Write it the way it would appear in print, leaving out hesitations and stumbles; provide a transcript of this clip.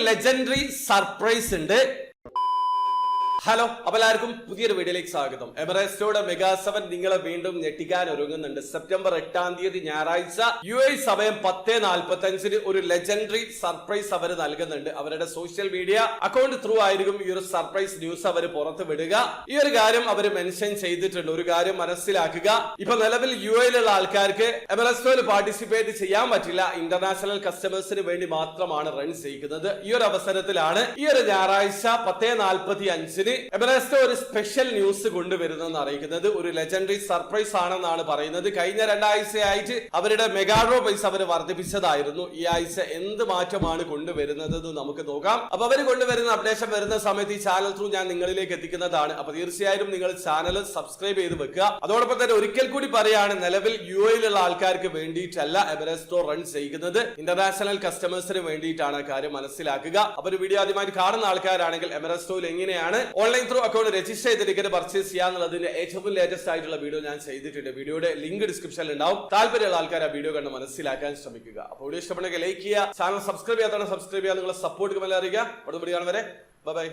Legendary surprise ഉണ്ട്. Hello, അപ്പോൾ എല്ലാവർക്കും പുതിയൊരു വീഡിയോയിലേക്ക് സ്വാഗതം. എവറസ്റ്റോയുടെ മെഗാ 7 നിങ്ങളെ വീണ്ടും ഞെട്ടിക്കാൻ ഒരുങ്ങുന്നുണ്ട്. സെപ്റ്റംബർ 8 ഞായറാഴ്ച UAE സമയം 10:45 ഒരു ലെജൻഡറി സർപ്രൈസ് അവർ നൽകുന്നുണ്ട്. അവരുടെ സോഷ്യൽ മീഡിയ അക്കൗണ്ട് ത്രൂ ആയിരിക്കും ഈ ഒരു സർപ്രൈസ് ന്യൂസ് അവർ പുറത്ത് വിടുക. ഈ ഒരു കാര്യം അവർ മെൻഷൻ ചെയ്തിട്ടുണ്ട്. ഒരു കാര്യം മനസ്സിലാക്കുക, ഇപ്പൊ നിലവിൽ UAEയിലുള്ള ആൾക്കാർക്ക് എവറസ്റ്റോയിൽ പാർട്ടിസിപ്പേറ്റ് ചെയ്യാൻ പറ്റില്ല. ഇന്റർനാഷണൽ കസ്റ്റമേഴ്സിന് വേണ്ടി മാത്രമാണ് റൺ ചെയ്യിക്കുന്നത്. ഈ ഒരു അവസരത്തിലാണ് ഈ ഒരു ഞായറാഴ്ച 10:45 എവറസ്റ്റോ ഒരു സ്പെഷ്യൽ ന്യൂസ് കൊണ്ടുവരുന്നെന്ന് അറിയിക്കുന്നത്. ഒരു ലെജൻഡറി സർപ്രൈസ് ആണെന്നാണ് പറയുന്നത്. കഴിഞ്ഞ 2 ആഴ്ചയായിട്ട് അവരുടെ മെഗാഡ്രോ പൈസ അവർ വർദ്ധിപ്പിച്ചതായിരുന്നു. ഈ ആഴ്ച എന്ത് മാറ്റമാണ് കൊണ്ടുവരുന്നത് എന്ന് നമുക്ക് നോക്കാം. അപ്പൊ അവർ കൊണ്ടുവരുന്ന അപ്ഡേഷൻ വരുന്ന സമയത്ത് ഈ ചാനൽ ത്രൂ ഞാൻ നിങ്ങളിലേക്ക് എത്തിക്കുന്നതാണ്. അപ്പൊ തീർച്ചയായും നിങ്ങൾ ചാനൽ സബ്സ്ക്രൈബ് ചെയ്ത് വെക്കുക. അതോടൊപ്പം തന്നെ ഒരിക്കൽ കൂടി പറയാണ്, നിലവിൽ UAEയിലുള്ള ആൾക്കാർക്ക് വേണ്ടിയിട്ടല്ല എവറസ്റ്റോ റൺ ചെയ്യുന്നത്, ഇന്റർനാഷണൽ കസ്റ്റമേഴ്സിന് വേണ്ടിയിട്ടാണ്. കാര്യം മനസ്സിലാക്കുക. അപ്പൊ ഒരു വീഡിയോ ആദ്യമായിട്ട് കാണുന്ന ആൾക്കാരാണെങ്കിൽ എവറസ്റ്റോയിൽ എങ്ങനെയാണ് ഓൺലൈൻ ത്രൂ അക്കൗണ്ട് രജിസ്റ്റർ ചെയ്ത് ടിക്കറ്റ് പർച്ചേസ് ചെയ്യാന്നുള്ളതിന്റെ ഏറ്റവും ലേറ്റസ്റ്റ് ആയിട്ടുള്ള വീഡിയോ ഞാൻ ചെയ്തിട്ടുണ്ട്. വീഡിയോയുടെ ലിങ്ക് ഡിസ്ക്രിപ്ഷനിൽ ഉണ്ടാവും. താല്പര്യമുള്ള ആൾക്കാർ ആ വീഡിയോ കണ്ട് മനസ്സിലാക്കാൻ ശ്രമിക്കുക. അപ്പോൾ വീഡിയോ ഇഷ്ടപ്പെടുന്നെങ്കിൽ ലൈക്ക് ചെയ്യുക, ചാനൽ സബ്സ്ക്രൈബ് ചെയ്യാത്തവരെ സബ്സ്ക്രൈബ് ചെയ്യുക, നിങ്ങളെ സപ്പോർട്ട് അറിയിക്കുക. അടുത്ത വീഡിയോ കാണും വരെ ബൈ.